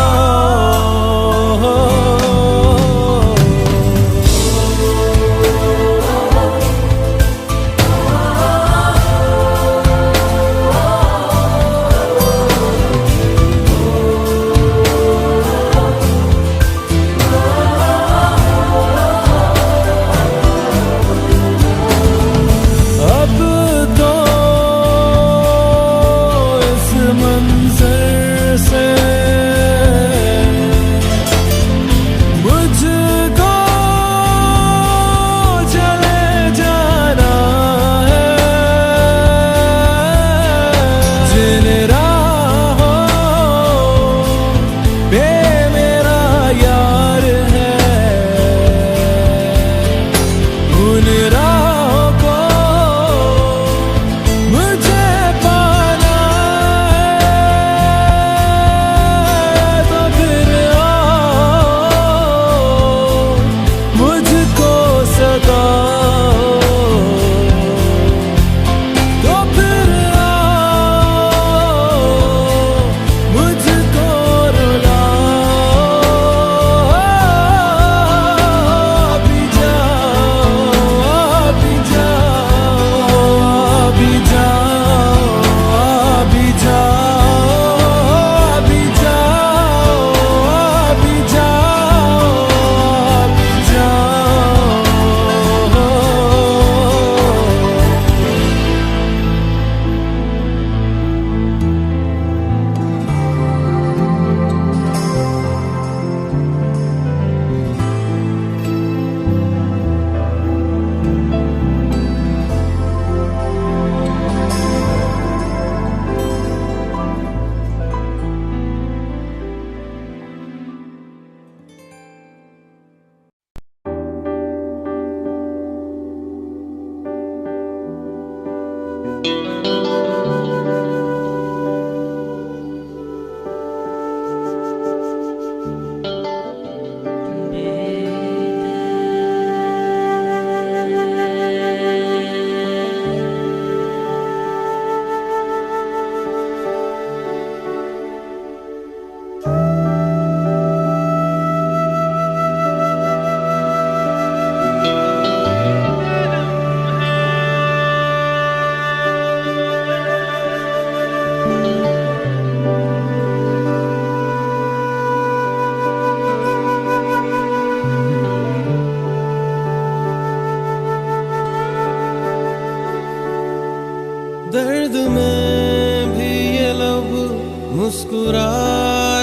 मुस्कुरा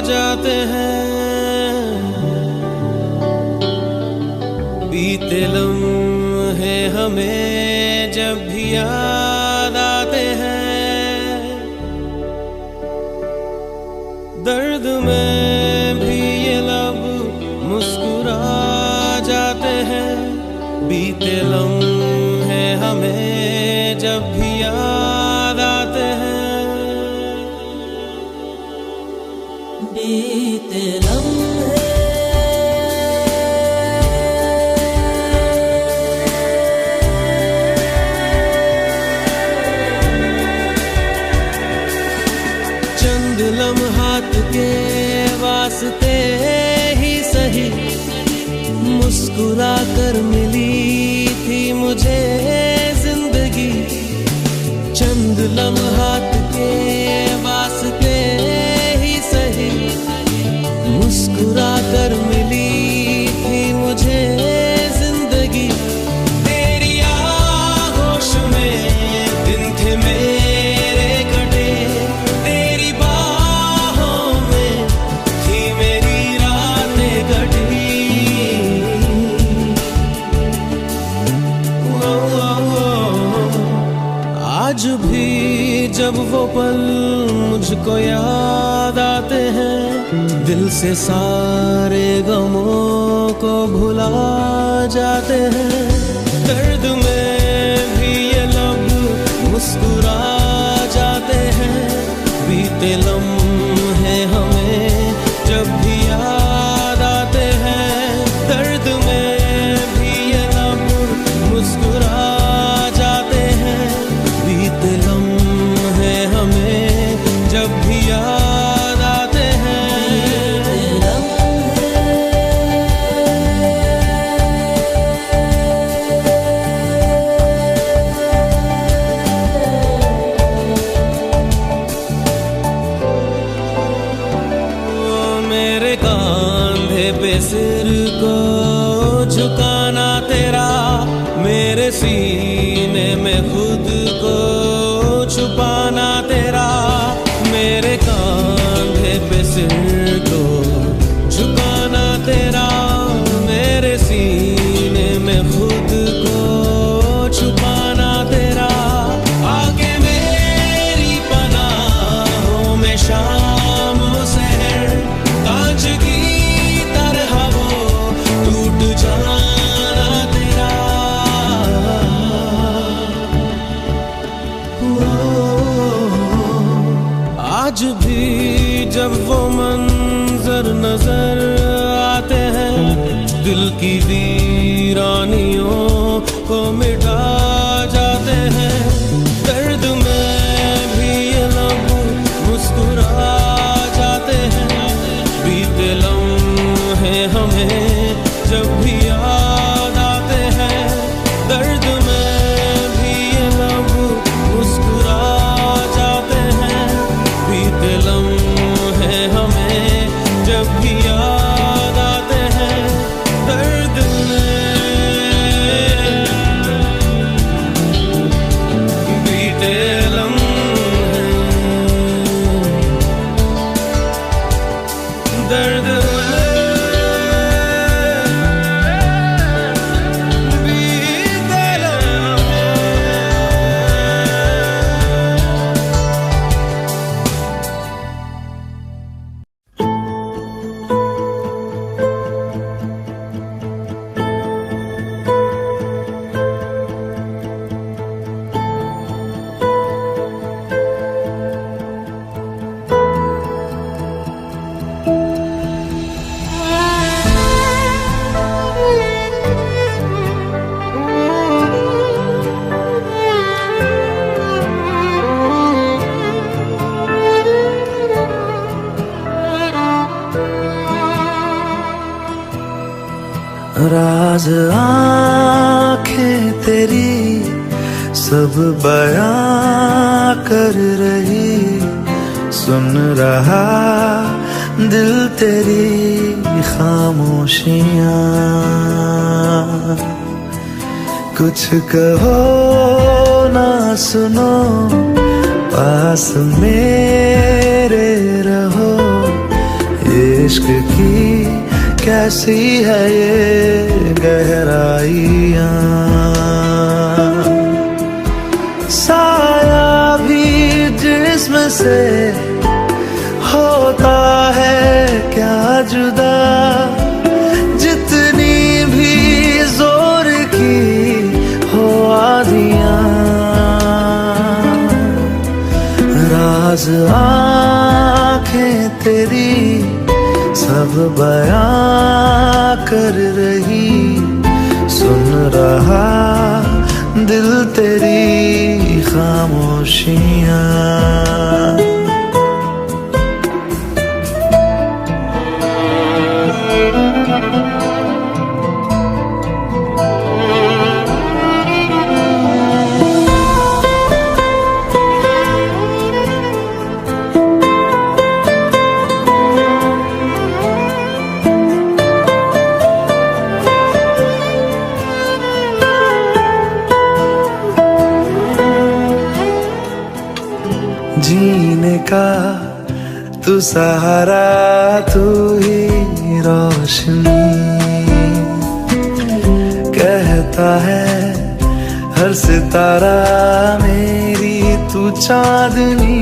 जाते हैं। बीते लम्हे हमें जब भी याद आते हैं, दर्द में भी ये लब मुस्कुरा जाते हैं। बीते लम्हे हमें जब भी याद आते हैं, बीते लम्हे चंद लम्हात के वास्ते ही सही मुस्कुरा कर मिली थी मुझे जिंदगी। चंद लम्हात के वास्ते ही सही मुस्कुरा कर मिली थी मुझे जिंदगी। तेरी आगोश में दिन थे मेरे कटे, तेरी बाहों में थी मेरी रातें कटी। आज भी जब वो पल मुझको याद आते हैं, दिल से सारे गमों को भुला जाते हैं। दर्द में भी ये लब मुस्कुरा जाते हैं। बीते लम्हे हमें जब भी याद आते हैं, दर्द में भी ये लब मुस्कुरा जाते हैं। बीते लम्हे हमें जब भी याद आते हैं। मेरे कांधे पे सिर को झुकाना तेरा, मेरे सीने में खुद को छुपाना तेरा। मेरे कांधे पे सिर को झुकाना तेरा, मेरे सीने में खुद को छुपाना तेरा। आगे मेरी पनाहों में शाम सहर, कांच की तरह वो टूट जाना तेरा। आज भी जब वो मंजर नजर आते हैं, दिल की वीरानियों को मिटा जाते हैं। दर्द में भी ये लब मुस्कुरा जाते हैं। बीते लम्हे हमें जब भी याद आते हैं, दर्द में भी ये लब मुस्कुरा जाते हैं। बीते लम्हे हमें जब भी याद आते हैं, दर्द में बीते लम्हे दर्द राज आंखें तेरी सब बयां कर रही, सुन रहा दिल तेरी खामोशियां। कुछ कहो ना सुनो पास मेरे रहो। इश्क की कैसी है ये गहराइयाँ, साया भी जिस्म से होता है क्या जुदा, जितनी भी जोर की हो आंधियाँ। राज आँखें तेरी सब बयां कर रही, सुन रहा दिल तेरी खामोशियाँ। जीने का तू सहारा, तू ही रोशनी, कहता है हर सितारा मेरी तू चांदनी।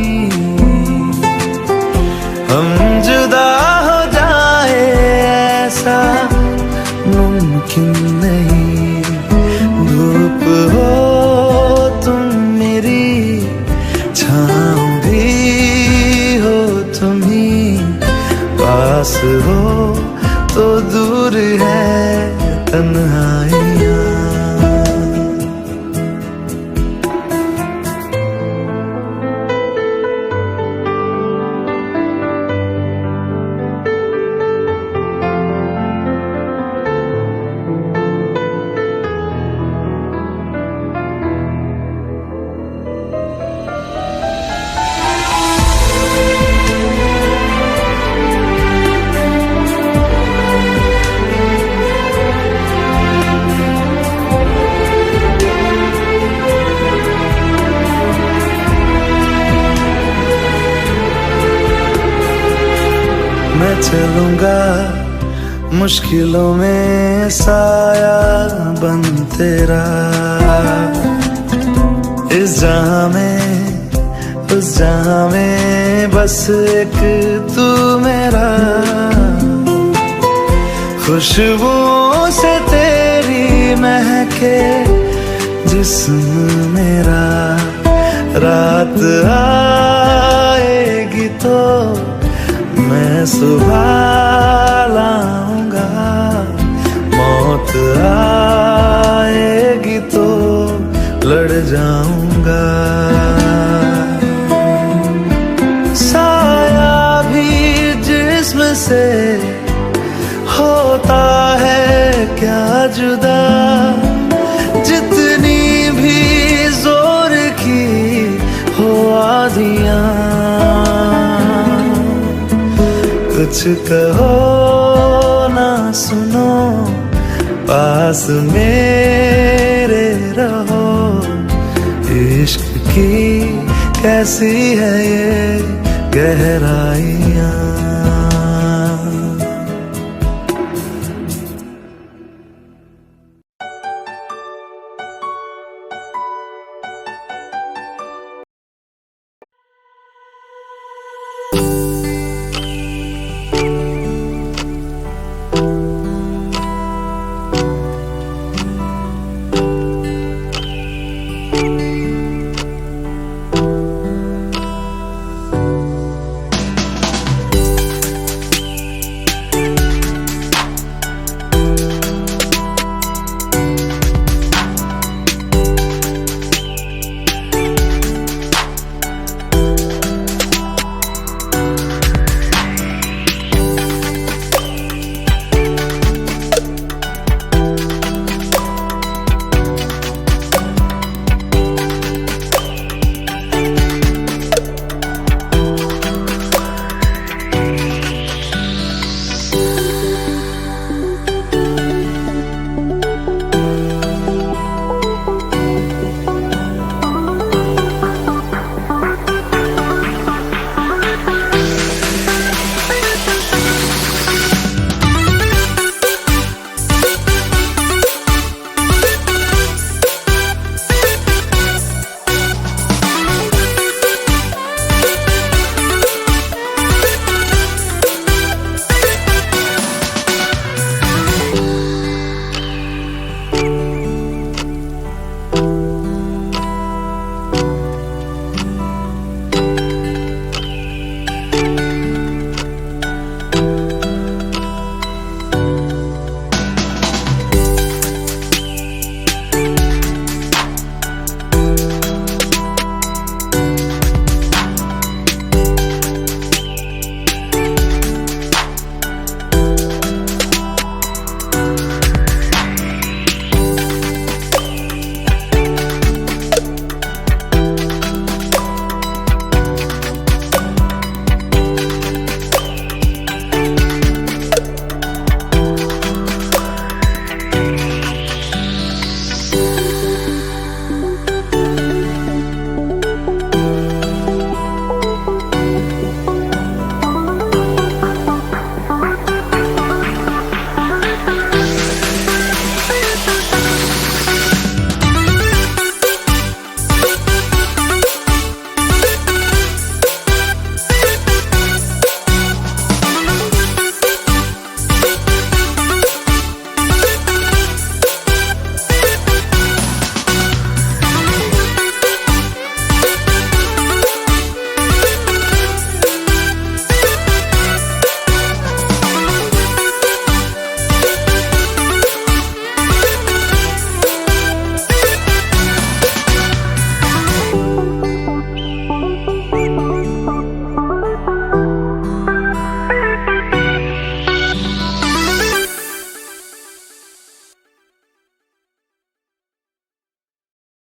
हम जुदा हो जाए ऐसा मुमकिन नहीं, धूप हो तुम मेरी, छाँव हो तुम ही, पास हो तो दूर है तन्हाइयाँ। मैं चलूंगा मुश्किलों में साया बन तेरा, इस जहां में उस जहां में बस एक तू मेरा। खुशबुओं से तेरी महके जिस्म मेरा, रात आएगी तो मैं सुबह लाऊंगा, मौत आएगी तो लड़ जाऊंगा। साया भी जिस्म से होता है क्या जुदा, जितनी भी जोर की हो आंधियाँ। कुछ कहो ना सुनो, पास मेरे रहो। इश्क की कैसी है ये गहराइयाँ।